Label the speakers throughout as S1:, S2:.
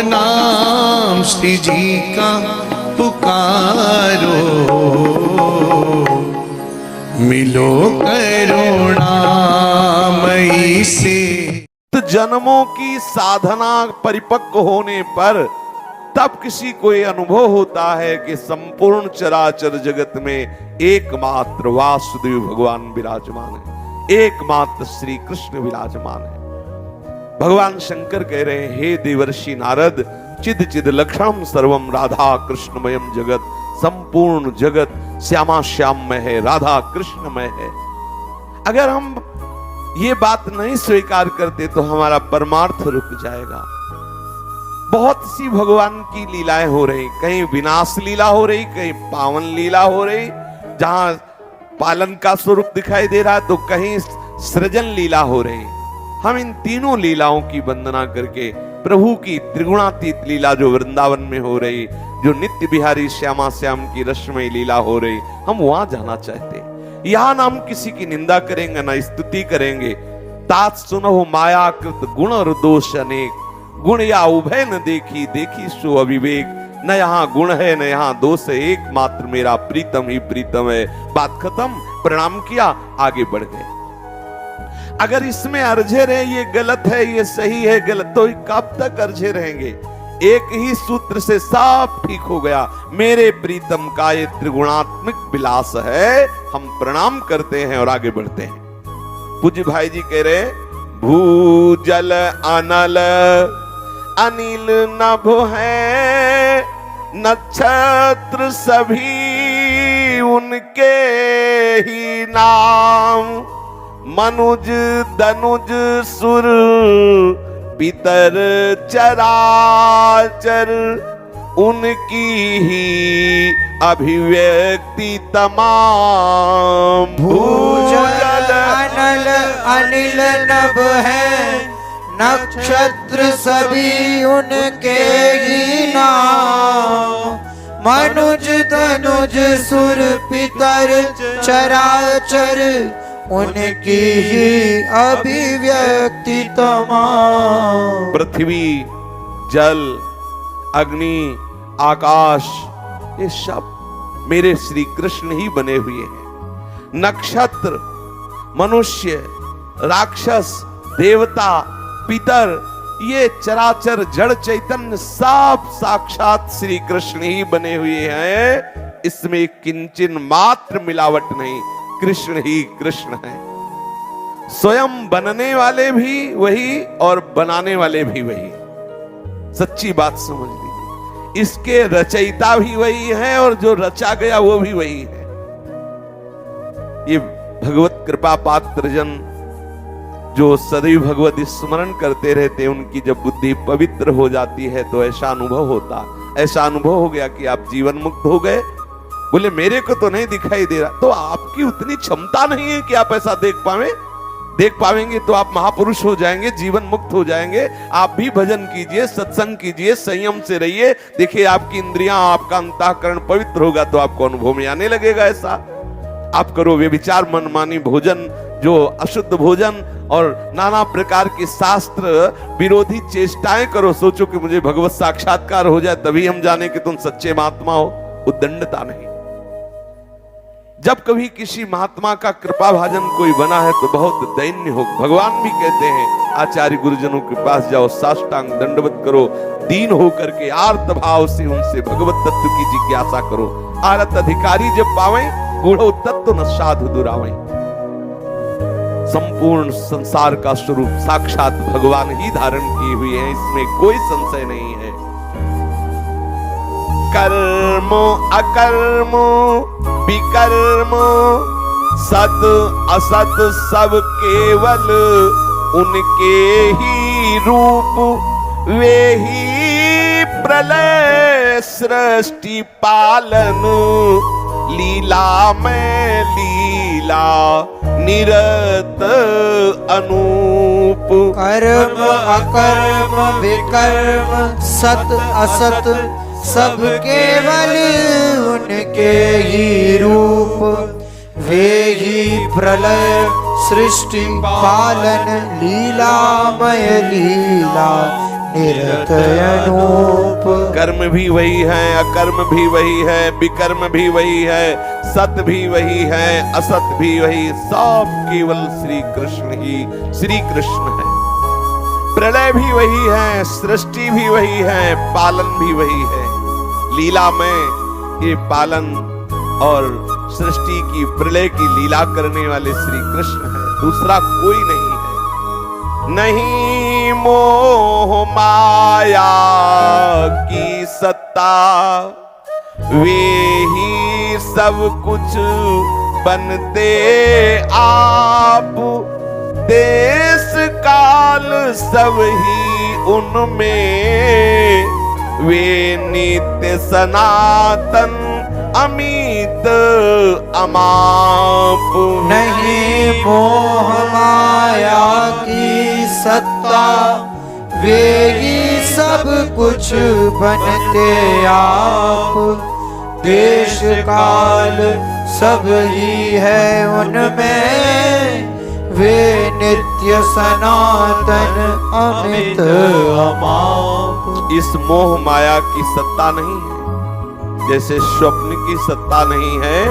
S1: नाम श्री जी का पुकारो, मिलो करुणामयी से।
S2: जन्मों की साधना परिपक्व होने पर तब किसी को ये अनुभव होता है कि संपूर्ण चराचर जगत में एकमात्र वासुदेव भगवान विराजमान है, एकमात्र श्री कृष्ण विराजमान है। भगवान शंकर कह रहे हैं, हे देवर्षि नारद, चिद चिद लक्षणम सर्वम राधा कृष्णमयम जगत। संपूर्ण जगत श्यामा श्याममय है, राधा कृष्णमय है। अगर हम ये बात नहीं स्वीकार करते तो हमारा परमार्थ रुक जाएगा। बहुत सी भगवान की लीलाएं हो रही, कहीं विनाश लीला हो रही, कहीं पावन लीला हो रही, जहां पालन का स्वरूप दिखाई दे रहा है तो कहीं सृजन लीला हो रही। हम इन तीनों लीलाओं की वंदना करके प्रभु की त्रिगुणातीत लीला जो वृंदावन में हो रही, जो नित्य बिहारी श्यामा श्याम की रसमयी लीला हो रही, हम वहां जाना चाहते हैं। यहां हम किसी की निंदा करेंगे ना स्तुति करेंगे। तात सुनो मायाकृत गुण और दोष अनेक, गुण या उभय न देखी, देखी सो अविवेक। न यहाँ गुण है न यहाँ दोष है, एकमात्र मेरा प्रीतम ही प्रीतम है। बात खत्म, प्रणाम किया, आगे बढ़ गए। अगर इसमें अर्झे रहे ये गलत है, ये सही है, गलत, तो कब तक अर्झे रहेंगे? एक ही सूत्र से सब ठीक हो गया। मेरे प्रीतम का ये त्रिगुणात्मक विलास है। हम प्रणाम करते हैं और आगे बढ़ते हैं। पूज्य भाई जी कह रहे, भूजल अनल अनिल नभ है, नक्षत्र सभी उनके ही नाम। मनुज दनुज सुर पितर चराचर, उनकी ही अभिव्यक्ति तमाम।
S3: भूजल अनल अनिल नभ है, नक्षत्र सभी उनके ही नाम। मनुज तनुज सुर पितर चराचर, उनकी ही अभिव्यक्ति तमाम।
S2: पृथ्वी, जल, अग्नि, आकाश, ये सब मेरे श्री कृष्ण ही बने हुए हैं। नक्षत्र, मनुष्य, राक्षस, देवता, पितर, ये चराचर जड़ चैतन्य सब साक्षात श्री कृष्ण ही बने हुए हैं। इसमें किंचन मात्र मिलावट नहीं, कृष्ण ही कृष्ण है। स्वयं बनने वाले भी वही और बनाने वाले भी वही। सच्ची बात समझ लीजिए, इसके रचयिता भी वही है और जो रचा गया वो भी वही है। ये भगवत कृपा पात्र जन जो सदैव भगवत स्मरण करते रहते, उनकी जब बुद्धि पवित्र हो जाती है तो ऐसा अनुभव होता, ऐसा अनुभव हो गया कि आप जीवन मुक्त हो गए। बोले मेरे को तो नहीं दिखाई दे रहा, तो आपकी उतनी क्षमता नहीं है कि आप ऐसा देख पावेंगे तो आप महापुरुष हो जाएंगे, जीवन मुक्त हो जाएंगे। आप भी भजन कीजिए, सत्संग कीजिए, संयम से रहिए। देखिए आपकी इंद्रियां, आपका अंतःकरण पवित्र होगा तो आपको अनुभव में आने लगेगा ऐसा। आप करो व्यभिचार, मनमानी भोजन, जो अशुद्ध भोजन और नाना प्रकार की शास्त्र विरोधी चेष्टाएं करो, सोचो कि मुझे भगवत साक्षात्कार हो जाए तभी हम जाने कि तुम सच्चे महात्मा हो। उद्दंडता नहीं। जब कभी किसी महात्मा का कृपा भाजन कोई बना है तो बहुत दैन्य हो। भगवान भी कहते हैं आचार्य गुरुजनों के पास जाओ, साष्टांग दंडवत करो, दीन होकर के आर्त भाव से उनसे भगवत तत्व की जिज्ञासा करो। आरत अधिकारी जब पावें, गूढ़ो तत्व न साधु दुरावें। संपूर्ण संसार का स्वरूप साक्षात भगवान ही धारण किए हुए हैं, इसमें कोई संशय नहीं है। कर्म अकर्म विकर्म सत असत सब केवल उनके ही रूप, वे ही प्रलय सृष्टि पालन। लीला में लीला निरत अनूप।
S3: कर्म अकर्म विकर्म सत असत सब केवल उनके ही रूप, वे ही प्रलय सृष्टि पालन। लीलामय लीला निरतय अनूप।
S2: कर्म भी वही है, अकर्म भी वही है, विकर्म भी वही है, सत भी वही है, असत भी वही, सब केवल श्री कृष्ण ही श्री कृष्ण है। प्रलय भी वही है, सृष्टि भी वही है, पालन भी वही है। लीला में ये पालन और सृष्टि की प्रलय की लीला करने वाले श्री कृष्ण है, दूसरा कोई नहीं है। नहीं मोह माया की सत्ता, वे ही सब कुछ बनते आप। देश काल सब ही उनमें, वे नित्य सनातन अमित अमाप।
S3: नहीं मोह माया की सत्ता, वे ही सब कुछ बनते आप। देश काल सब ही है उनमें, वे नित्य सनातन अमित अमाप।
S2: इस मोह माया की सत्ता नहीं है, जैसे स्वप्न की सत्ता नहीं है,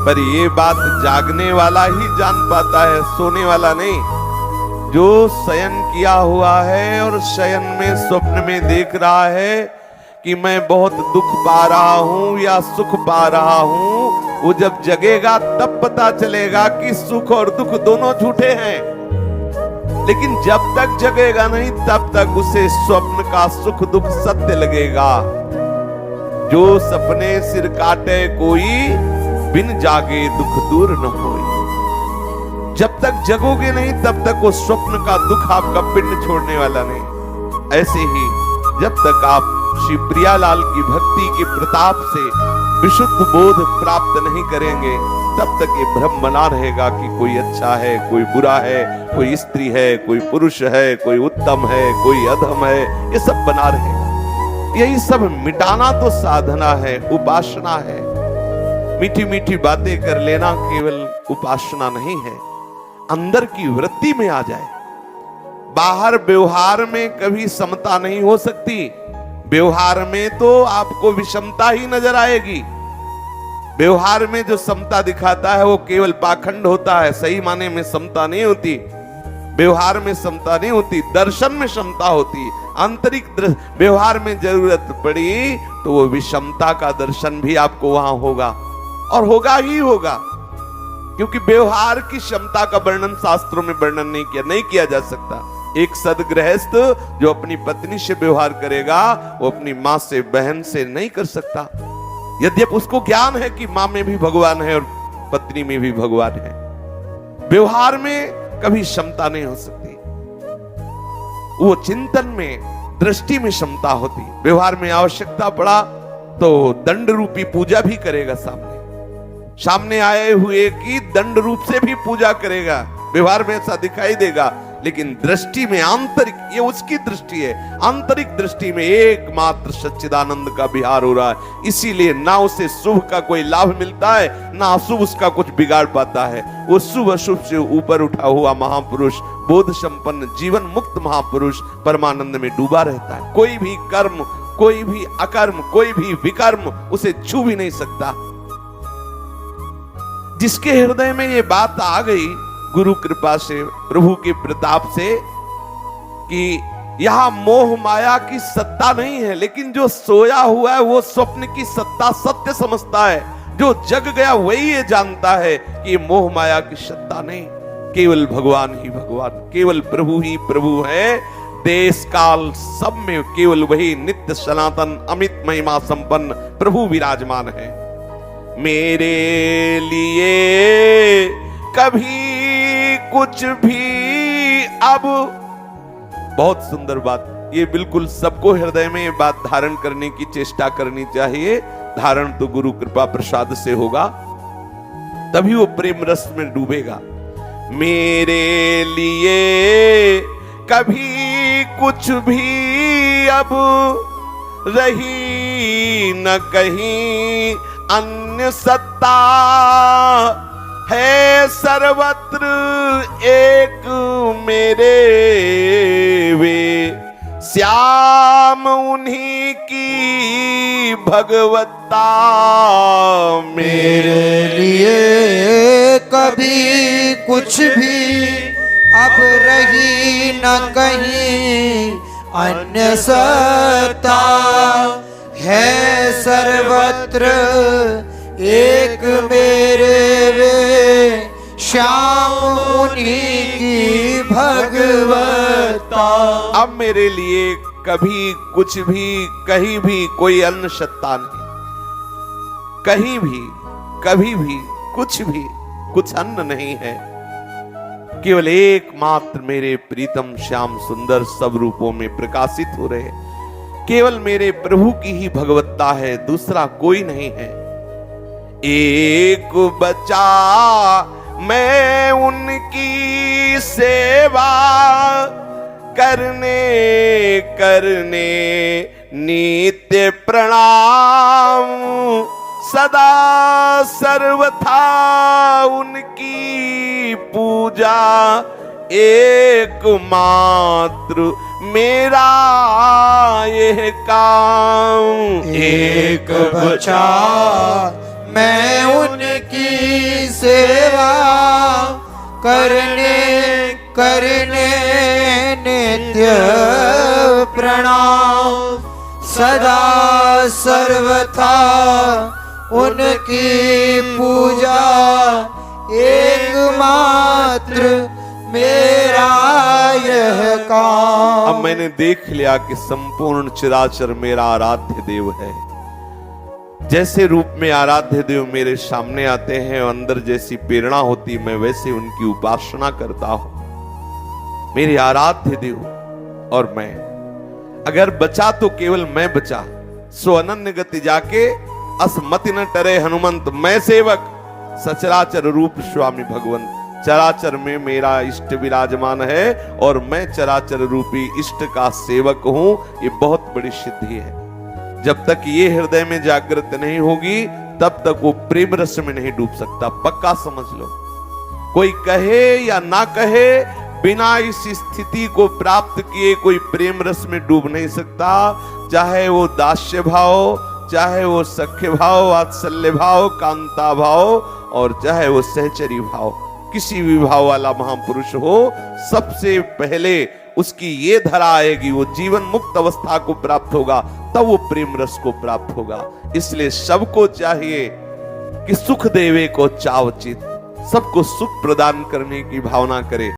S2: पर ये बात जागने वाला ही जान पाता है, सोने वाला नहीं। जो शयन किया हुआ है और शयन में स्वप्न में देख रहा है कि मैं बहुत दुख पा रहा हूं या सुख पा रहा हूं, वो जब जगेगा तब पता चलेगा कि सुख और दुख दोनों झूठे हैं। लेकिन जब तक जगेगा नहीं तब तक उसे स्वप्न का सुख दुख सत्य लगेगा। जो सपने सिर काटे कोई, बिन जागे दुख दूर न होई। जब तक जगोगे नहीं तब तक वो स्वप्न का दुख आपका पिंड छोड़ने वाला नहीं। ऐसे ही जब तक आप श्री प्रियालाल की भक्ति के प्रताप से विशुद्ध बोध प्राप्त नहीं करेंगे, तब तक ये भ्रम बना रहेगा कि कोई अच्छा है, कोई बुरा है, कोई स्त्री है, कोई पुरुष है, कोई उत्तम है, कोई अधम है, ये सब बना रहेगा। यही सब मिटाना तो साधना है, उपासना है। मीठी मीठी बातें कर लेना केवल उपासना नहीं है, अंदर की वृत्ति में आ जाए। बाहर व्यवहार में कभी समता नहीं हो सकती, व्यवहार में तो आपको विषमता ही नजर आएगी। व्यवहार में जो समता दिखाता है वो केवल पाखंड होता है, सही माने में समता नहीं होती। व्यवहार में समता नहीं होती, दर्शन में समता होती। आंतरिक व्यवहार में जरूरत पड़ी तो वो विषमता का दर्शन भी आपको वहां होगा, और होगा ही होगा, क्योंकि व्यवहार की क्षमता का वर्णन शास्त्रों में वर्णन नहीं किया जा सकता। एक सदगृहस्थ जो अपनी पत्नी से व्यवहार करेगा वो अपनी मां से, बहन से नहीं कर सकता, यद्यपि उसको ज्ञान है कि मां में भी भगवान है और पत्नी में भी भगवान है। व्यवहार में कभी क्षमता नहीं हो सकती, वो चिंतन में, दृष्टि में क्षमता होती। व्यवहार में आवश्यकता पड़ा तो दंड रूपी पूजा भी करेगा, सामने आए हुए की दंड रूप से भी पूजा करेगा। व्यवहार में ऐसा दिखाई देगा, लेकिन दृष्टि में आंतरिक, ये उसकी दृष्टि है, आंतरिक दृष्टि में एकमात्र सच्चिदानंद का विहार हो रहा है। इसीलिए ना उसे शुभ का कोई लाभ मिलता है, ना अशुभ उसका कुछ बिगाड़ पाता है। वो शुभ अशुभ से ऊपर उठा हुआ महापुरुष, बोध संपन्न जीवन मुक्त महापुरुष परमानंद में डूबा रहता है। कोई भी कर्म, कोई भी अकर्म, कोई भी विकर्म उसे छू भी नहीं सकता। जिसके हृदय में ये बात आ गई गुरु कृपा से, प्रभु के प्रताप से, कि यहां मोह माया की सत्ता नहीं है, लेकिन जो सोया हुआ है वो स्वप्न की सत्ता सत्य समझता है। जो जग गया वही ये जानता है कि ये मोह माया की सत्ता नहीं, केवल भगवान ही भगवान, केवल प्रभु ही प्रभु है। देश काल सब में केवल वही नित्य सनातन अमित महिमा संपन्न प्रभु विराजमान है। मेरे लिए कभी कुछ भी अब, बहुत सुंदर बात, ये बिल्कुल सबको हृदय में ये बात धारण करने की चेष्टा करनी चाहिए। धारण तो गुरु कृपा प्रसाद से होगा, तभी वो प्रेम रस में डूबेगा। मेरे लिए कभी कुछ भी अब रही न कहीं अन्य सत्ता, है सर्वत्र एक मेरे वे श्याम उन्हीं की भगवत्ता
S3: मेरे लिए कभी कुछ भी अब रही न कहीं अन्य सत्ता है सर्वत्र एक मेरे वे श्याम उन्हीं की भगवत्ता।
S2: अब मेरे लिए कभी कुछ भी कहीं भी कोई अन्य सत्ता नहीं, कहीं भी कभी भी कुछ अन्य नहीं है, केवल एकमात्र मेरे प्रीतम श्याम सुंदर सब रूपों में प्रकाशित हो रहे, केवल मेरे प्रभु की ही भगवत्ता है, दूसरा कोई नहीं है। एक बचा मैं उनकी सेवा करने नित्य प्रणाम, सदा सर्वथा उनकी पूजा एकमात्र मेरा यह काम।
S3: एक बचा मैं उनकी सेवा करने नित्य प्रणाम, सदा सर्वथा उनकी पूजा एकमात्र मेरा यह काम।
S2: अब मैंने देख लिया कि संपूर्ण चराचर मेरा आराध्य देव है। जैसे रूप में आराध्य देव मेरे सामने आते हैं, अंदर जैसी प्रेरणा होती, मैं वैसे उनकी उपासना करता हूं। मेरे आराध्य देव और मैं, अगर बचा तो केवल मैं बचा, सो अनन्य गति जाके असमति न टरे हनुमंत। मैं सेवक सचराचर रूप स्वामी भगवंत, चराचर में मेरा इष्ट विराजमान है और मैं चराचर रूपी इष्ट का सेवक हूं। ये बहुत बड़ी सिद्धि है। जब तक ये हृदय में जागृत नहीं होगी तब तक वो प्रेम रस में नहीं डूब सकता, पक्का समझ लो। कोई कहे या ना कहे, बिना इस स्थिति को प्राप्त किए कोई प्रेम रस में डूब नहीं सकता। चाहे वो दास्य भाव, चाहे वो सख्य भाव, वात्सल्य भाव, कांता भाव, और चाहे वो सहचरी भाव, किसी भी भाव वाला महापुरुष हो, सबसे पहले उसकी ये धरा आएगी, वो जीवन मुक्त अवस्था को प्राप्त होगा, तब वो प्रेम रस को प्राप्त होगा। इसलिए सबको चाहिए कि सुख देवे को चाव चित, सबको सुख प्रदान करने की भावना करे।